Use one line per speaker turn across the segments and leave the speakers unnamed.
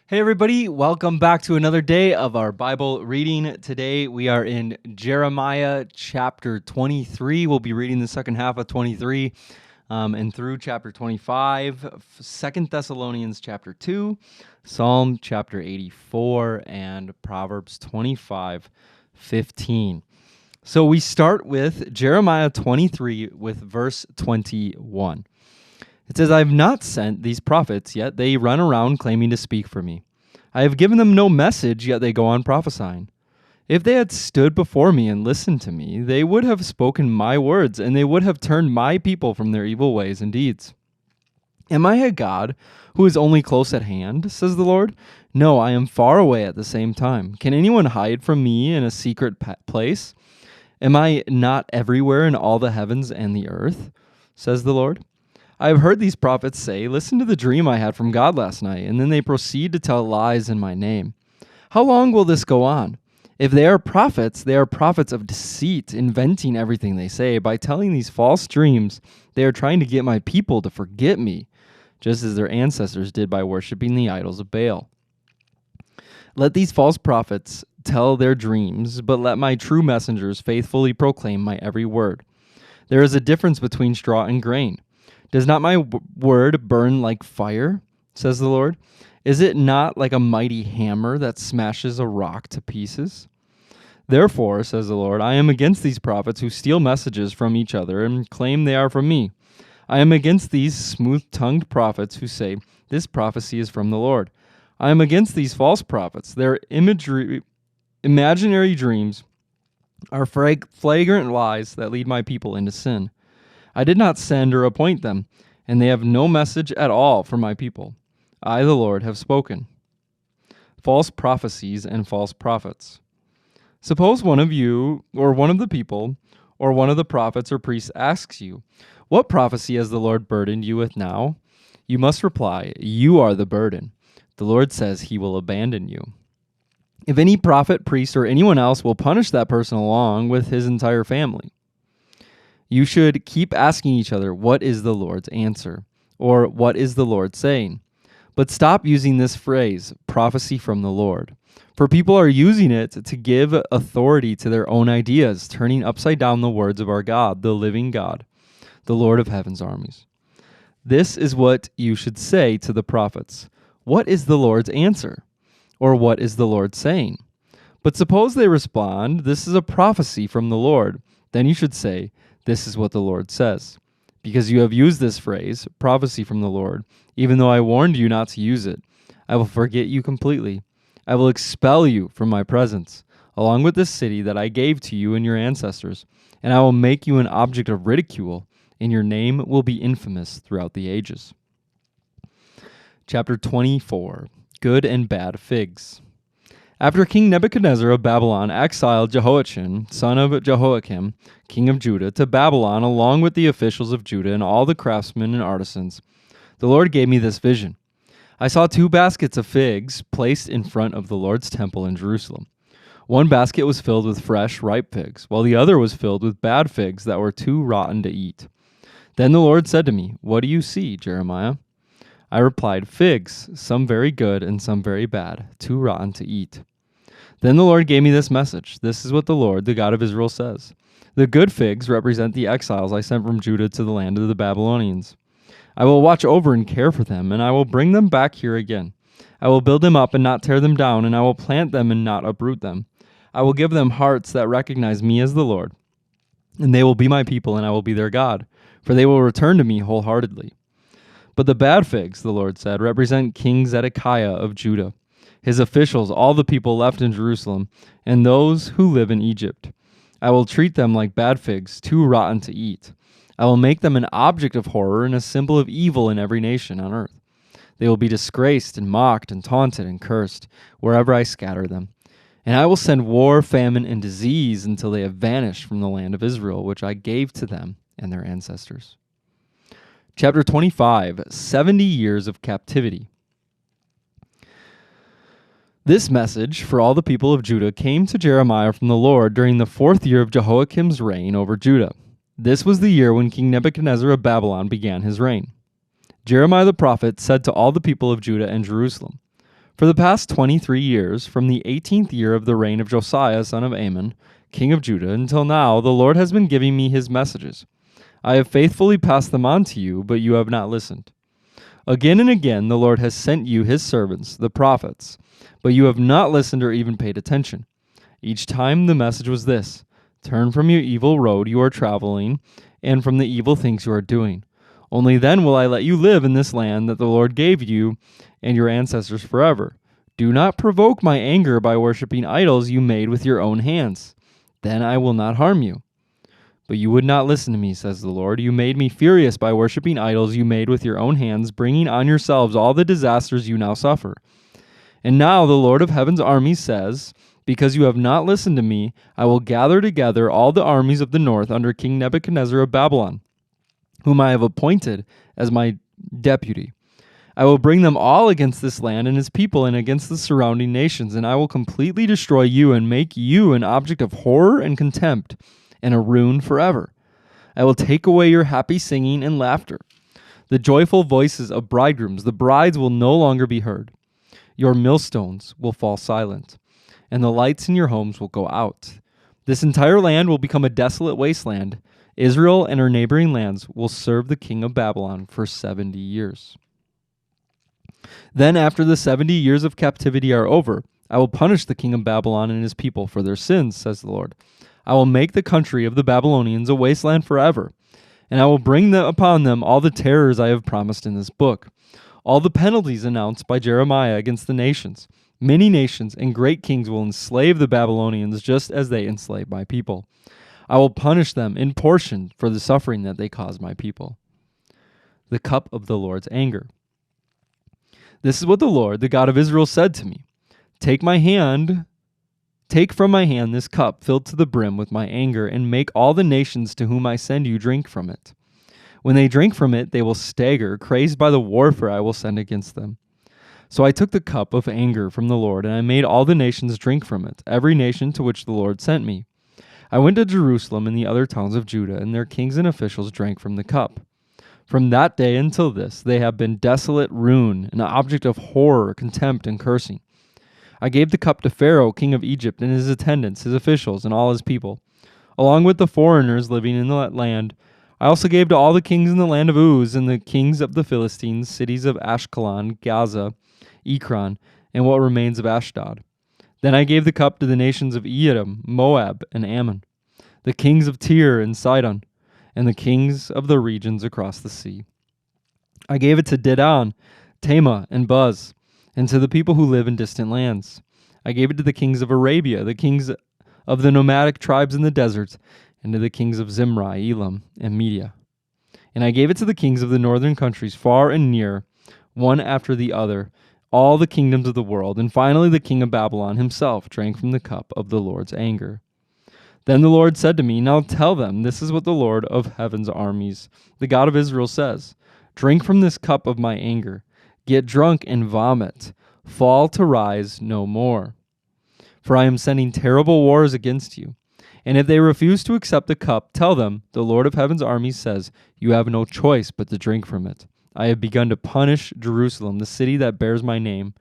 Hey everybody, welcome back to another day of our Bible reading. Today we are in Jeremiah chapter 23. We'll be reading the second half of 23 and through chapter 25, 2 Thessalonians chapter 2, Psalm chapter 84, and Proverbs 25:15. So we start with Jeremiah 23 with verse 21. It says, I have not sent these prophets, yet they run around claiming to speak for me. I have given them no message, yet they go on prophesying. If they had stood before me and listened to me, they would have spoken my words, and they would have turned my people from their evil ways and deeds. Am I a God who is only close at hand, says the Lord? No, I am far away at the same time. Can anyone hide from me in a secret place? Am I not everywhere in all the heavens and the earth, says the Lord? I have heard these prophets say, listen to the dream I had from God last night, and then they proceed to tell lies in my name. How long will this go on? If they are prophets of deceit, inventing everything they say. By telling these false dreams, they are trying to get my people to forget me, just as their ancestors did by worshiping the idols of Baal. Let these false prophets tell their dreams, but let my true messengers faithfully proclaim my every word. There is a difference between straw and grain. Does not my word burn like fire, says the Lord? Is it not like a mighty hammer that smashes a rock to pieces? Therefore, says the Lord, I am against these prophets who steal messages from each other and claim they are from me. I am against these smooth-tongued prophets who say, this prophecy is from the Lord. I am against these false prophets. Their imaginary dreams are flagrant lies that lead my people into sin. I did not send or appoint them, and they have no message at all for my people. I, the Lord, have spoken. False prophecies and false prophets. Suppose one of you, or one of the people, or one of the prophets or priests asks you, what prophecy has the Lord burdened you with now? You must reply, you are the burden. The Lord says he will abandon you. If any prophet, priest, or anyone else will punish that person along with his entire family. You should keep asking each other, what is the Lord's answer? Or what is the Lord saying? But stop using this phrase, prophecy from the Lord. For people are using it to give authority to their own ideas, turning upside down the words of our God, the living God, the Lord of heaven's armies. This is what you should say to the prophets. What is the Lord's answer? Or what is the Lord saying? But suppose they respond, this is a prophecy from the Lord. Then you should say, this is what the Lord says. Because you have used this phrase, prophecy from the Lord, even though I warned you not to use it, I will forget you completely. I will expel you from my presence, along with this city that I gave to you and your ancestors, and I will make you an object of ridicule, and your name will be infamous throughout the ages. Chapter 24, Good and Bad Figs. After King Nebuchadnezzar of Babylon exiled Jehoiachin, son of Jehoiakim, king of Judah, to Babylon along with the officials of Judah and all the craftsmen and artisans, the Lord gave me this vision. I saw 2 baskets of figs placed in front of the Lord's temple in Jerusalem. One basket was filled with fresh, ripe figs, while the other was filled with bad figs that were too rotten to eat. Then the Lord said to me, what do you see, Jeremiah? I replied, figs, some very good and some very bad, too rotten to eat. Then the Lord gave me this message. This is what the Lord, the God of Israel, says. The good figs represent the exiles I sent from Judah to the land of the Babylonians. I will watch over and care for them, and I will bring them back here again. I will build them up and not tear them down, and I will plant them and not uproot them. I will give them hearts that recognize me as the Lord, and they will be my people, and I will be their God, for they will return to me wholeheartedly. But the bad figs, the Lord said, represent King Zedekiah of Judah, his officials, all the people left in Jerusalem, and those who live in Egypt. I will treat them like bad figs, too rotten to eat. I will make them an object of horror and a symbol of evil in every nation on earth. They will be disgraced and mocked and taunted and cursed wherever I scatter them. And I will send war, famine, and disease until they have vanished from the land of Israel, which I gave to them and their ancestors. Chapter 25, 70 Years of Captivity. This message for all the people of Judah came to Jeremiah from the Lord during the 4th year of Jehoiakim's reign over Judah. This was the year when King Nebuchadnezzar of Babylon began his reign. Jeremiah the prophet said to all the people of Judah and Jerusalem, For the past 23 years, from the 18th year of the reign of Josiah, son of Ammon, king of Judah, until now, the Lord has been giving me his messages. I have faithfully passed them on to you, but you have not listened. Again and again, the Lord has sent you his servants, the prophets, but you have not listened or even paid attention. Each time the message was this: turn from your evil road you are traveling and from the evil things you are doing. Only then will I let you live in this land that the Lord gave you and your ancestors forever. Do not provoke my anger by worshiping idols you made with your own hands. Then I will not harm you. But you would not listen to me, says the Lord. You made me furious by worshiping idols you made with your own hands, bringing on yourselves all the disasters you now suffer. And now the Lord of heaven's armies says, because you have not listened to me, I will gather together all the armies of the north under King Nebuchadnezzar of Babylon, whom I have appointed as my deputy. I will bring them all against this land and its people and against the surrounding nations, and I will completely destroy you and make you an object of horror and contempt and a ruin forever. I will take away your happy singing and laughter. The joyful voices of bridegrooms, the brides will no longer be heard. Your millstones will fall silent, and the lights in your homes will go out. This entire land will become a desolate wasteland. Israel and her neighboring lands will serve the king of Babylon for 70 years. Then, after the 70 years of captivity are over, I will punish the king of Babylon and his people for their sins, says the Lord. I will make the country of the Babylonians a wasteland forever, and I will bring upon them all the terrors I have promised in this book, all the penalties announced by Jeremiah against the nations. Many nations and great kings will enslave the Babylonians just as they enslaved my people. I will punish them in portion for the suffering that they caused my people. The cup of the Lord's anger. This is what the Lord, the God of Israel, said to me. Take from my hand this cup filled to the brim with my anger, and make all the nations to whom I send you drink from it. When they drink from it, they will stagger, crazed by the warfare I will send against them. So I took the cup of anger from the Lord, and I made all the nations drink from it, every nation to which the Lord sent me. I went to Jerusalem and the other towns of Judah, and their kings and officials drank from the cup. From that day until this, they have been desolate ruin, an object of horror, contempt, and cursing. I gave the cup to Pharaoh, king of Egypt, and his attendants, his officials, and all his people, along with the foreigners living in that land. I also gave to all the kings in the land of Uz and the kings of the Philistines, cities of Ashkelon, Gaza, Ekron, and what remains of Ashdod. Then I gave the cup to the nations of Edom, Moab, and Ammon, the kings of Tyre and Sidon, and the kings of the regions across the sea. I gave it to Dedan, Tema, and Buz, and to the people who live in distant lands. I gave it to the kings of Arabia, the kings of the nomadic tribes in the deserts, and to the kings of Zimri, Elam, and Media. And I gave it to the kings of the northern countries, far and near, one after the other, all the kingdoms of the world. And finally the king of Babylon himself drank from the cup of the Lord's anger. Then the Lord said to me, now tell them, this is what the Lord of heaven's armies, the God of Israel, says. Drink from this cup of my anger. Get drunk and vomit. Fall to rise no more. For I am sending terrible wars against you. And if they refuse to accept the cup, tell them, the Lord of heaven's armies says, you have no choice but to drink from it. I have begun to punish Jerusalem, the city that bears my name.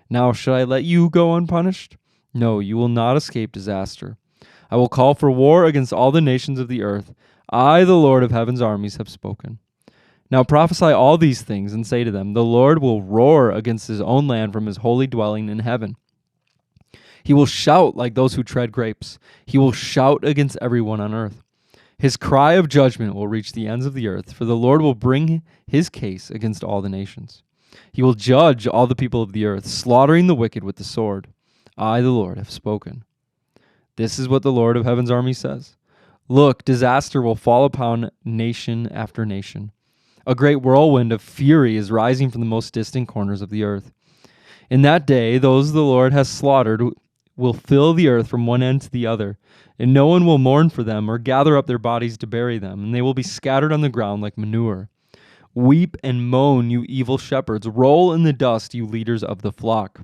Now should I let you go unpunished? No, you will not escape disaster. I will call for war against all the nations of the earth. I, the Lord of heaven's armies, have spoken. Now prophesy all these things and say to them, the Lord will roar against his own land from his holy dwelling in heaven. He will shout like those who tread grapes. He will shout against everyone on earth. His cry of judgment will reach the ends of the earth, for the Lord will bring his case against all the nations. He will judge all the people of the earth, slaughtering the wicked with the sword. I, the Lord, have spoken. This is what the Lord of heaven's army says. Look, disaster will fall upon nation after nation. A great whirlwind of fury is rising from the most distant corners of the earth. In that day, those the Lord has slaughtered will fill the earth from one end to the other, and no one will mourn for them or gather up their bodies to bury them, and they will be scattered on the ground like manure. Weep and moan, you evil shepherds. Roll in the dust, you leaders of the flock.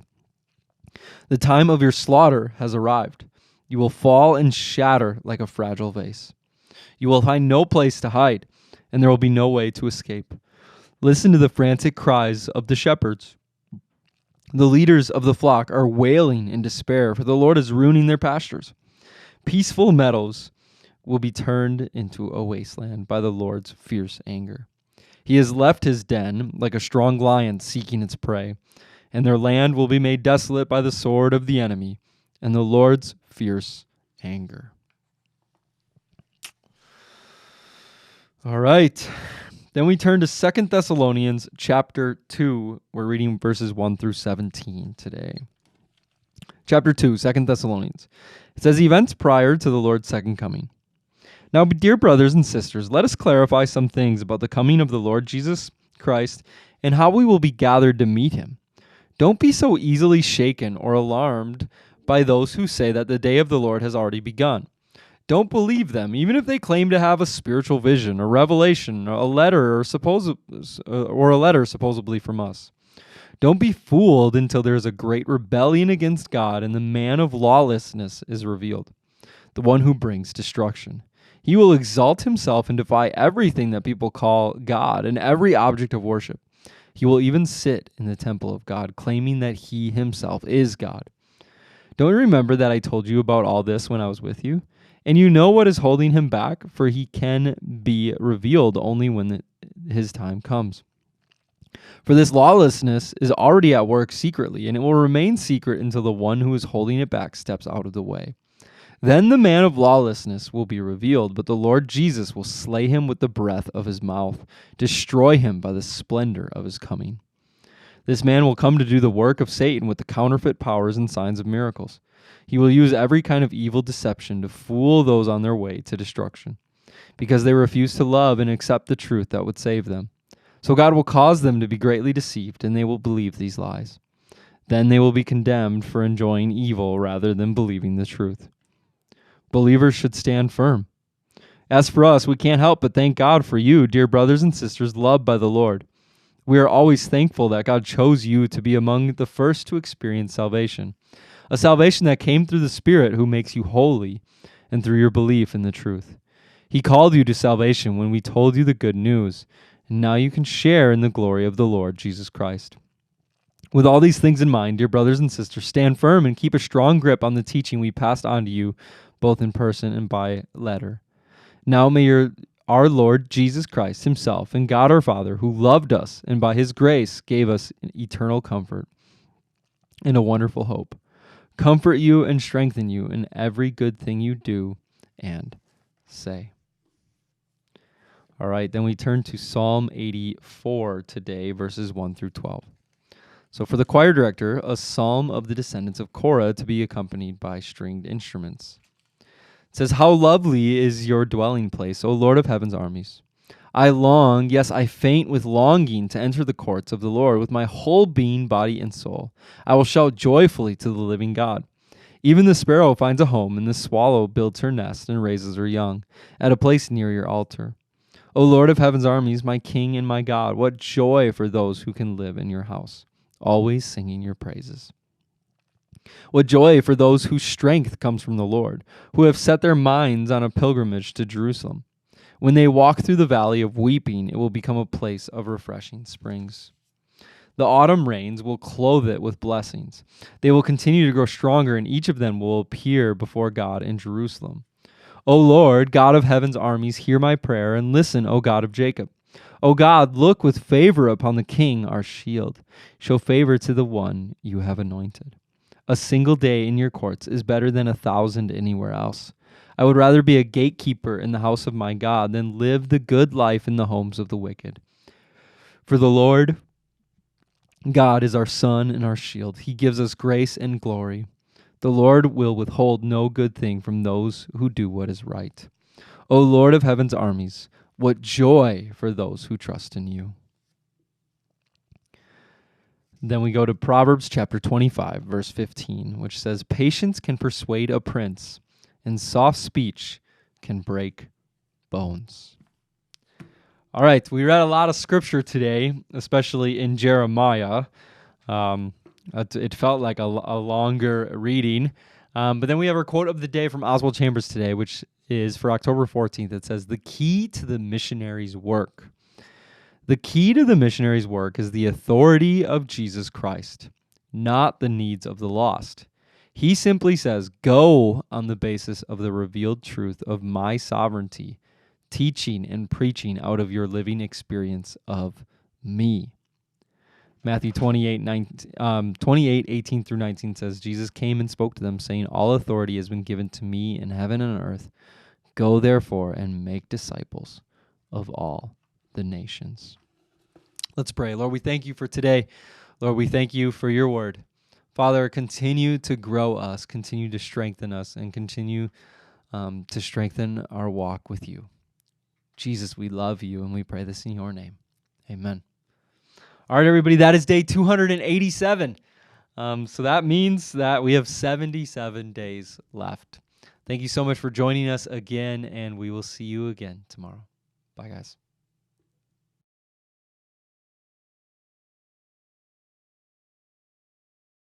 The time of your slaughter has arrived. You will fall and shatter like a fragile vase. You will find no place to hide, and there will be no way to escape. Listen to the frantic cries of the shepherds. The leaders of the flock are wailing in despair, for the Lord is ruining their pastures. Peaceful meadows will be turned into a wasteland by the Lord's fierce anger. He has left his den like a strong lion seeking its prey, and their land will be made desolate by the sword of the enemy and the Lord's fierce anger. All right. Then we turn to 2 Thessalonians Chapter 2. We're reading verses 1 through 17 today. Chapter 2, 2 Thessalonians. It says, events prior to the Lord's second coming. Now, dear brothers and sisters, let us clarify some things about the coming of the Lord Jesus Christ and how we will be gathered to meet him. Don't be so easily shaken or alarmed by those who say that the day of the Lord has already begun. Don't believe them, even if they claim to have a spiritual vision, a revelation, a letter supposedly from us. Don't be fooled until there is a great rebellion against God and the man of lawlessness is revealed, the one who brings destruction. He will exalt himself and defy everything that people call God and every object of worship. He will even sit in the temple of God, claiming that he himself is God. Don't you remember that I told you about all this when I was with you? And you know what is holding him back, for he can be revealed only when his time comes. For this lawlessness is already at work secretly, and it will remain secret until the one who is holding it back steps out of the way. Then the man of lawlessness will be revealed, but the Lord Jesus will slay him with the breath of his mouth, destroy him by the splendor of his coming. This man will come to do the work of Satan with the counterfeit powers and signs of miracles. He will use every kind of evil deception to fool those on their way to destruction, because they refuse to love and accept the truth that would save them. So God will cause them to be greatly deceived, and they will believe these lies. Then they will be condemned for enjoying evil rather than believing the truth. Believers should stand firm. As for us, we can't help but thank God for you, dear brothers and sisters loved by the Lord. We are always thankful that God chose you to be among the first to experience salvation, a salvation that came through the Spirit who makes you holy and through your belief in the truth. He called you to salvation when we told you the good news, and now you can share in the glory of the Lord Jesus Christ. With all these things in mind, dear brothers and sisters, stand firm and keep a strong grip on the teaching we passed on to you, both in person and by letter. Now may our Lord Jesus Christ himself and God our Father, who loved us and by his grace gave us an eternal comfort and a wonderful hope, comfort you and strengthen you in every good thing you do and say. All right, then we turn to Psalm 84 today, verses 1 through 12. So for the choir director, a psalm of the descendants of Korah to be accompanied by stringed instruments. It says, how lovely is your dwelling place, O Lord of heaven's armies. I long, yes, I faint with longing to enter the courts of the Lord with my whole being, body, and soul. I will shout joyfully to the living God. Even the sparrow finds a home, and the swallow builds her nest and raises her young at a place near your altar. O Lord of heaven's armies, my King and my God, what joy for those who can live in your house, always singing your praises. What joy for those whose strength comes from the Lord, who have set their minds on a pilgrimage to Jerusalem. When they walk through the valley of weeping, it will become a place of refreshing springs. The autumn rains will clothe it with blessings. They will continue to grow stronger, and each of them will appear before God in Jerusalem. O Lord, God of heaven's armies, hear my prayer, and listen, O God of Jacob. O God, look with favor upon the King, our shield. Show favor to the one you have anointed. A single day in your courts is better than 1,000 anywhere else. I would rather be a gatekeeper in the house of my God than live the good life in the homes of the wicked. For the Lord God is our sun and our shield. He gives us grace and glory. The Lord will withhold no good thing from those who do what is right. O Lord of heaven's armies, what joy for those who trust in you. Then we go to Proverbs chapter 25, verse 15, which says, patience can persuade a prince, and soft speech can break bones. All right, we read a lot of scripture today, especially in Jeremiah. It felt like a longer reading. But then we have our quote of the day from Oswald Chambers today, which is for October 14th. It says, the key to the missionary's work. The key to the missionary's work is the authority of Jesus Christ. not the needs of the lost. He simply says, go on the basis of the revealed truth of my sovereignty, teaching and preaching out of your living experience of me. Matthew 28:18 through 19 says, Jesus came and spoke to them, saying, all authority has been given to me in heaven and on earth. Go therefore and make disciples of all the nations. Let's pray. Lord, we thank you for today. Lord, we thank you for your word. Father, continue to grow us, continue to strengthen us, and continue to strengthen our walk with you. Jesus, we love you, and we pray this in your name. Amen. All right, everybody, that is day 287. So that means that we have 77 days left. Thank you so much for joining us again, and we will see you again tomorrow. Bye, guys.